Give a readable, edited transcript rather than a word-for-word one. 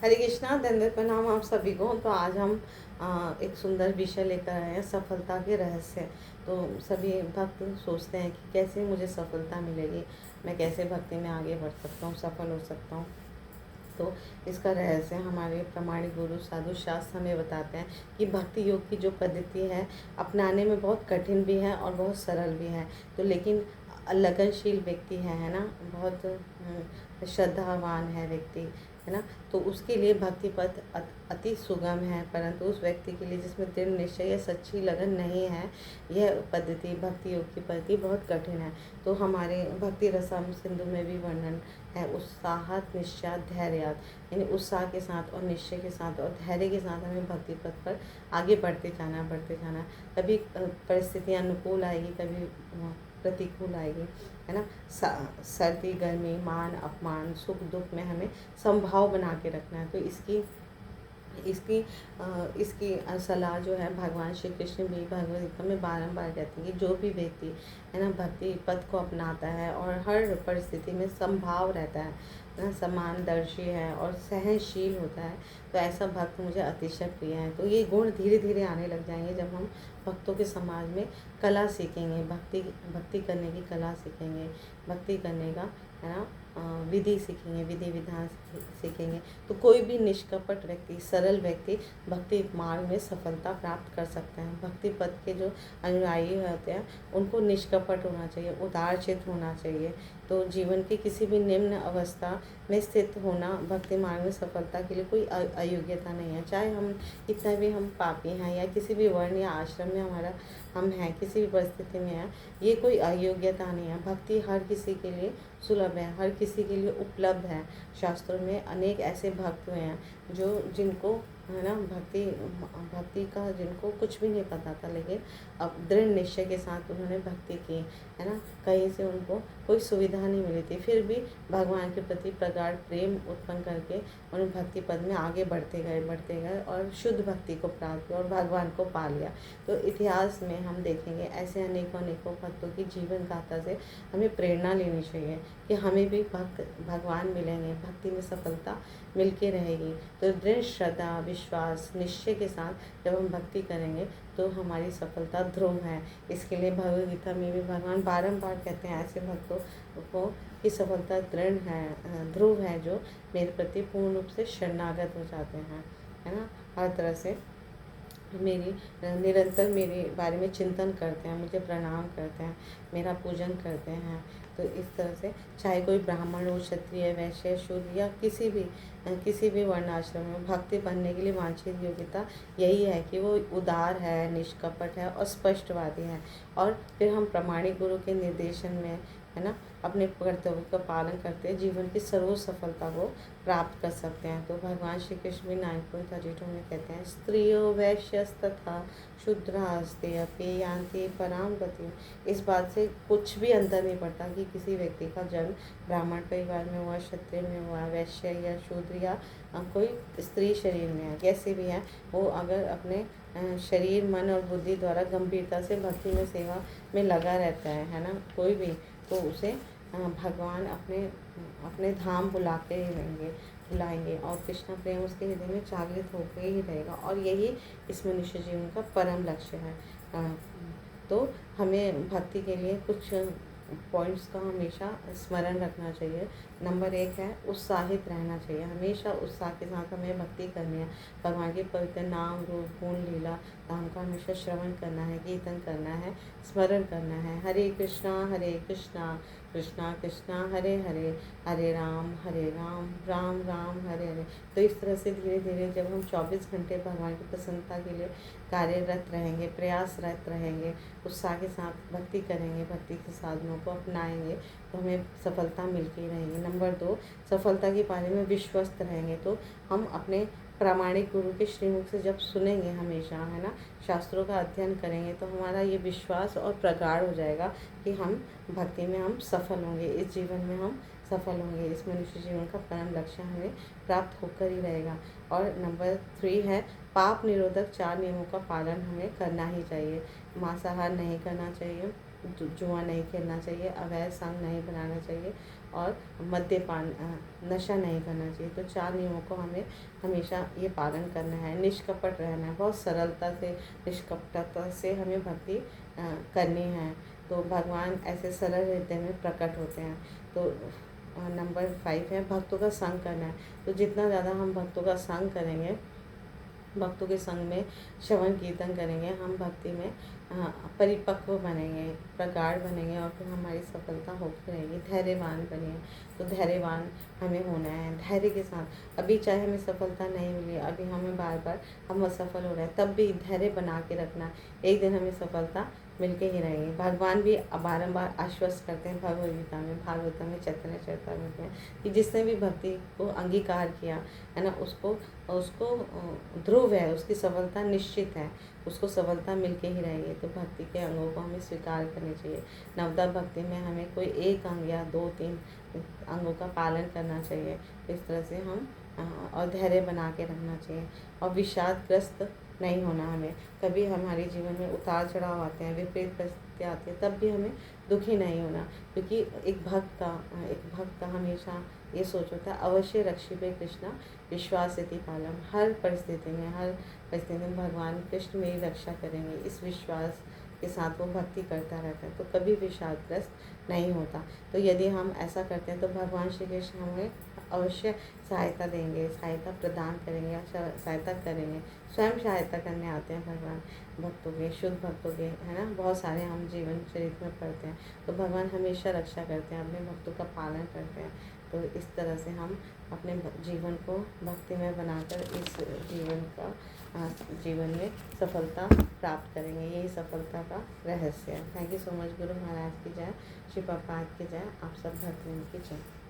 हरे कृष्णा, दंडवत प्रणाम आप सभी को। तो आज हम एक सुंदर विषय लेकर आए हैं, सफलता के रहस्य। तो सभी भक्त सोचते हैं कि कैसे मुझे सफलता मिलेगी, मैं कैसे भक्ति में आगे बढ़ सकता हूँ, सफल हो सकता हूँ। तो इसका रहस्य हमारे प्रमाणिक गुरु साधु शास्त्र हमें बताते हैं कि भक्ति योग की जो पद्धति है अपनाने में बहुत कठिन भी है और बहुत सरल भी है। तो लेकिन लगनशील व्यक्ति है ना, बहुत श्रद्धावान है व्यक्ति, है ना, तो उसके लिए भक्ति पथ अति सुगम है। परंतु उस व्यक्ति के लिए जिसमें दृढ़ निश्चय या सच्ची लगन नहीं है, यह पद्धति भक्ति योग की पद्धति बहुत कठिन है। तो हमारे भक्ति रसम सिंधु में भी वर्णन है, उत्साहत निश्चयात धैर्यात, यानी उत्साह के साथ और निश्चय के साथ और धैर्य के साथ हमें भक्ति पथ पर आगे बढ़ते जाना। कभी परिस्थितियाँ अनुकूल आएगी, कभी प्रतिकूल आएगी, है ना। सर्दी गर्मी मान अपमान सुख दुख में हमें समभाव बना के रखना है। तो इसकी सलाह जो है भगवान श्री कृष्ण भी भगवद गीता में बारंबार कहते हैं कि जो भी व्यक्ति है ना भक्ति पथ को अपनाता है और हर परिस्थिति में समभाव रहता है ना, समानदर्शी है और सहनशील होता है, तो ऐसा भक्त मुझे अतिशय प्रिय है। तो ये गुण धीरे धीरे आने लग जाएंगे जब हम भक्तों के समाज में कला सीखेंगे, भक्ति करने की कला सीखेंगे, भक्ति करने का, है ना, विधि सीखेंगे, विधि विधान सीखेंगे। तो कोई भी निष्कपट व्यक्ति, सरल व्यक्ति भक्ति मार्ग में सफलता प्राप्त कर सकते हैं। भक्ति पथ के जो अनुयायी होते हैं उनको निष्कपट होना चाहिए, उदार चित्त होना चाहिए। तो जीवन की किसी भी निम्न अवस्था में स्थित होना भक्ति मार्ग में सफलता के लिए कोई अयोग्यता नहीं है। चाहे हम कितना भी हम पापी हैं या किसी भी वर्ण या आश्रम में हम हैं, किसी भी परिस्थिति में हैं, ये कोई अयोग्यता नहीं है। भक्ति हर किसी के लिए सुलभ है, हर किसी के लिए उपलब्ध है। शास्त्रों में अनेक ऐसे भक्त हुए हैं जिनको, है ना, भक्ति का जिनको कुछ भी नहीं पता था, लेकिन अब दृढ़ निश्चय के साथ उन्होंने भक्ति की, है ना। कहीं से उनको कोई सुविधा नहीं मिली थी, फिर भी भगवान के प्रति प्रगाढ़ प्रेम उत्पन्न करके उन्हें भक्ति पद में आगे बढ़ते गए और शुद्ध भक्ति को प्राप्त किया और भगवान को पा लिया। तो इतिहास में हम देखेंगे ऐसे अनेकों भक्तों की जीवन गाथा से हमें प्रेरणा लेनी चाहिए कि हमें भी भगवान मिलेंगे, भक्ति में सफलता मिलके रहेगी। तो दृढ़ श्रद्धा विश्वास निश्चय के साथ जब हम भक्ति करेंगे तो हमारी सफलता ध्रुव है। इसके लिए भगवद गीता में भी भगवान बारंबार कहते हैं ऐसे भक्तों को कि सफलता दृढ़ है, ध्रुव है, जो मेरे प्रति पूर्ण रूप से शरणागत हो जाते हैं, है ना, हर तरह से निरंतर मेरे बारे में चिंतन करते हैं, मुझे प्रणाम करते हैं, मेरा पूजन करते हैं। तो इस तरह से चाहे कोई ब्राह्मण हो, क्षत्रिय, वैश्य, शूद्र या किसी भी वर्णाश्रम में भक्ति बनने के लिए वांछित योग्यता यही है कि वो उदार है, निष्कपट है और स्पष्टवादी है। और फिर हम प्रमाणिक गुरु के निर्देशन में, है ना, अपने कर्तव्य का पालन करते जीवन की सर्वोच्च सफलता को प्राप्त कर सकते हैं। तो भगवान श्री कृष्ण भी 9.32 में कहते हैं, स्त्रियो वैश्यस्तथा शूद्रास्ते अपि यान्ति पराम गतिम। इस बात से कुछ भी अंतर नहीं पड़ता कि किसी व्यक्ति का जन्म ब्राह्मण परिवार में हुआ, क्षत्रिय में हुआ, वैश्य या शूद्र या कोई स्त्री शरीर में है, कैसे भी है, वो अगर अपने शरीर मन और बुद्धि द्वारा गंभीरता से भक्ति में सेवा में लगा रहता है ना, कोई भी, तो उसे भगवान अपने धाम बुलाएंगे और कृष्ण प्रेम उसके हृदय में जागृत होकर ही रहेगा। और यही इस मनुष्य जीवन का परम लक्ष्य है। तो हमें भक्ति के लिए कुछ पॉइंट्स का हमेशा स्मरण रखना चाहिए। नंबर 1 है उत्साहित रहना चाहिए, हमेशा उत्साह के साथ हमें भक्ति करनी है। भगवान के पवित्र नाम रूप गुण लीला धाम का हमेशा श्रवण करना है, कीर्तन करना है, स्मरण करना है। हरे कृष्णा कृष्णा कृष्णा हरे हरे, हरे राम राम राम हरे हरे। तो इस तरह से धीरे धीरे जब हम 24 घंटे भगवान की प्रसन्नता के लिए कार्यरत रहेंगे, प्रयासरत रहेंगे, उत्साह के साथ भक्ति करेंगे, भक्ति के साधनों को अपनाएंगे, तो हमें सफलता मिलती रहेगी। नंबर 2, सफलता के बारे में विश्वस्त रहेंगे। तो हम अपने प्रामाणिक गुरु के श्रीमुख से जब सुनेंगे हमेशा, है ना, शास्त्रों का अध्ययन करेंगे, तो हमारा ये विश्वास और प्रगाढ़ हो जाएगा कि हम भक्ति में हम सफल होंगे, इस जीवन में हम सफल होंगे, इस मनुष्य जीवन का परम लक्ष्य हमें प्राप्त होकर ही रहेगा। और नंबर 3 है पाप निरोधक 4 नियमों का पालन हमें करना ही चाहिए। मांसाहार नहीं करना चाहिए, जुआ नहीं खेलना चाहिए, अवैध संग नहीं बनाना चाहिए और मद्यपान नशा नहीं करना चाहिए। तो 4 नियमों को हमें हमेशा ये पालन करना है। निष्कपट रहना है, बहुत सरलता से निष्कपटता से हमें भक्ति करनी है। तो भगवान ऐसे सरल हृदय में प्रकट होते हैं। तो नंबर 5 है भक्तों का संग करना है। तो जितना ज़्यादा हम भक्तों का संग करेंगे, भक्तों के संग में श्रवण कीर्तन करेंगे, हम भक्ति में परिपक्व बनेंगे, प्रगाढ़ बनेंगे और फिर हमारी सफलता होती रहेगी। धैर्यवान बनिए। तो धैर्यवान हमें होना है, धैर्य के साथ। अभी चाहे हमें सफलता नहीं मिली, अभी हमें बार बार हम असफल हो रहे हैं, तब भी धैर्य बना के रखना। एक दिन हमें सफलता मिलके ही रहेंगे। भगवान भी बारंबार आश्वस्त करते हैं भगवद गीता में, भागवत में, चैतन्य चरितामृत में, कि जिसने भी भक्ति को अंगीकार किया है ना, उसको उसको ध्रुव है, उसकी सफलता निश्चित है, उसको सफलता मिलके ही रहेगी। तो भक्ति के अंगों को हमें स्वीकार करनी चाहिए। नवदा भक्ति में हमें कोई एक अंग या 2-3 अंगों का पालन करना चाहिए। इस तरह से हम और धैर्य बना के रखना चाहिए और विषादग्रस्त नहीं होना हमें। कभी हमारे जीवन में उतार चढ़ाव आते हैं, विपरीत परिस्थितियाँ आती हैं, तब भी हमें दुखी नहीं होना, क्योंकि एक भक्त का हमेशा ये सोच होता है, अवश्य रक्षिबे कृष्णा विश्वास इति पालम। हर परिस्थिति में भगवान कृष्ण मेरी रक्षा करेंगे, इस विश्वास के साथ वो भक्ति करता रहता है, तो कभी विषादग्रस्त नहीं होता। तो यदि हम ऐसा करते हैं तो भगवान श्री कृष्ण हमें अवश्य सहायता देंगे, सहायता प्रदान करेंगे या सहायता करेंगे। स्वयं सहायता करने आते हैं भगवान भक्तों के, शुद्ध भक्तों के, है ना। बहुत सारे हम जीवन चरित्र में पढ़ते हैं। तो भगवान हमेशा रक्षा करते हैं, अपने भक्तों का पालन करते हैं। तो इस तरह से हम अपने जीवन को भक्ति में बनाकर इस जीवन में सफलता प्राप्त करेंगे। यही सफलता का रहस्य है। Thank you so much. Guru Maharaj की जय, श्री प्रभुपाद की जय, आप सब भक्तों की जय।